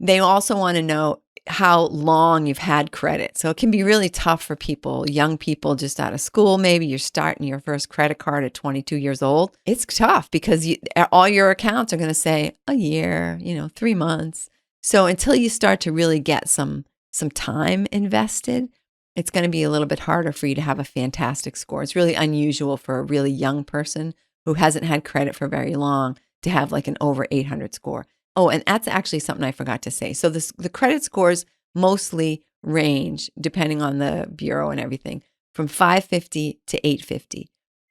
They also want to know how long you've had credit. So it can be really tough for people, young people just out of school. Maybe you're starting your first credit card at 22 years old. It's tough because all your accounts are going to say a year, 3 months. So until you start to really get some time invested, it's going to be a little bit harder for you to have a fantastic score. It's really unusual for a really young person who hasn't had credit for very long to have like an over 800 score. Oh, and that's actually something I forgot to say. So the credit scores mostly range, depending on the bureau and everything, from 550 to 850.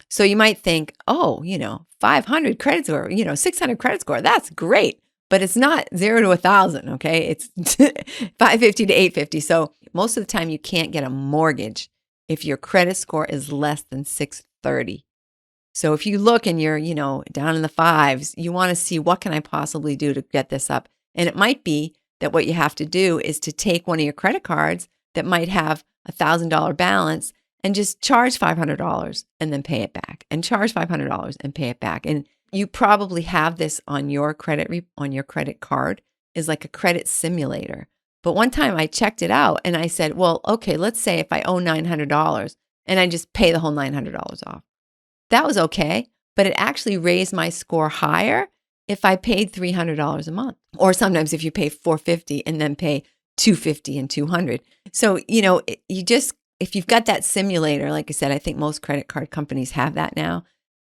So you might think, 500 credit score, 600 credit score, that's great. But it's not 0 to 1,000, okay? It's 550 to 850. So most of the time you can't get a mortgage if your credit score is less than 630. So if you look and you're, down in the fives, you want to see what can I possibly do to get this up? And it might be that what you have to do is to take one of your credit cards that might have $1,000 balance and just charge $500 and then pay it back, and charge $500 and pay it back. And you probably have this on your credit card is like a credit simulator. But one time I checked it out and I said, well, okay, let's say if I owe $900 and I just pay the whole $900 off. That was okay, but it actually raised my score higher if I paid $300 a month. Or sometimes if you pay $450 and then pay $250 and $200. So, if you've got that simulator, like I said, I think most credit card companies have that now.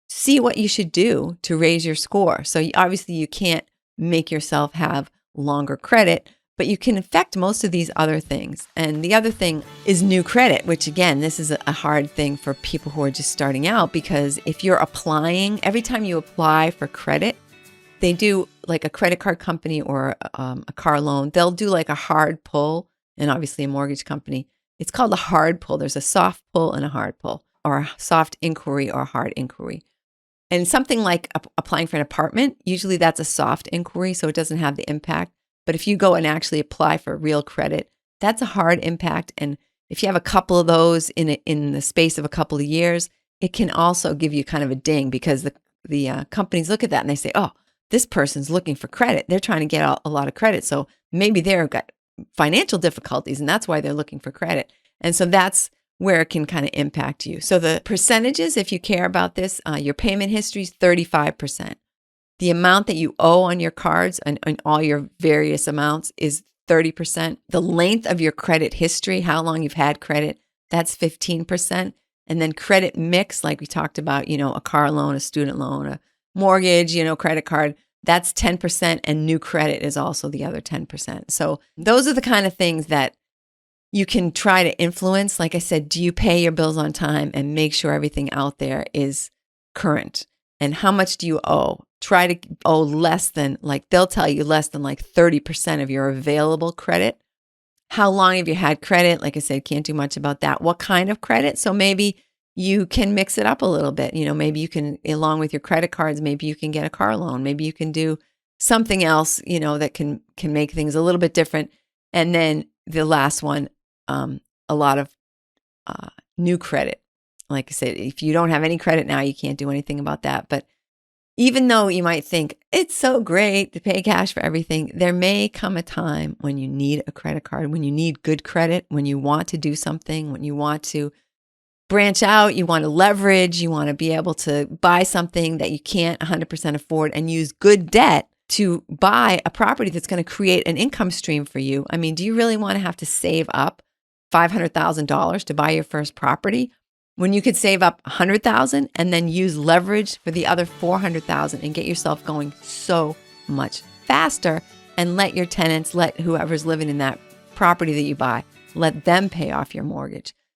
See what you should do to raise your score. So obviously you can't make yourself have longer credit, but you can affect most of these other things. And the other thing is new credit, which again, this is a hard thing for people who are just starting out, because if you're applying, every time you apply for credit, they do like a credit card company or a car loan, they'll do like a hard pull, and obviously a mortgage company. It's called a hard pull. There's a soft pull and a hard pull, or a soft inquiry or a hard inquiry. And something like applying for an apartment, usually that's a soft inquiry, so it doesn't have the impact. But if you go and actually apply for real credit, that's a hard impact. And if you have a couple of those in the space of a couple of years, it can also give you kind of a ding, because the companies look at that and they say, oh, this person's looking for credit. They're trying to get a lot of credit. So maybe they've got financial difficulties and that's why they're looking for credit. And so that's where it can kind of impact you. So the percentages, if you care about this, your payment history is 35%. The amount that you owe on your cards and all your various amounts is 30%. The length of your credit history, how long you've had credit, that's 15%. And then credit mix, like we talked about, a car loan, a student loan, a mortgage, credit card, that's 10%. And new credit is also the other 10%. So those are the kind of things that you can try to influence. Like I said, do you pay your bills on time, and make sure everything out there is current? And how much do you owe? Try to owe less than, they'll tell you less than 30% of your available credit. How long have you had credit? Like I said, can't do much about that. What kind of credit? So maybe you can mix it up a little bit. Maybe you can, along with your credit cards, maybe you can get a car loan. Maybe you can do something else, that can make things a little bit different. And then the last one, a lot of new credit. Like I said, if you don't have any credit now, you can't do anything about that. But even though you might think it's so great to pay cash for everything, there may come a time when you need a credit card, when you need good credit, when you want to do something, when you want to branch out, you want to leverage, you want to be able to buy something that you can't 100% afford and use good debt to buy a property that's going to create an income stream for you. I mean, do you really want to have to save up $500,000 to buy your first property when you could save up $100,000 and then use leverage for the other $400,000 and get yourself going so much faster, and let your tenants, let whoever's living in that property that you buy, let them pay off your mortgage?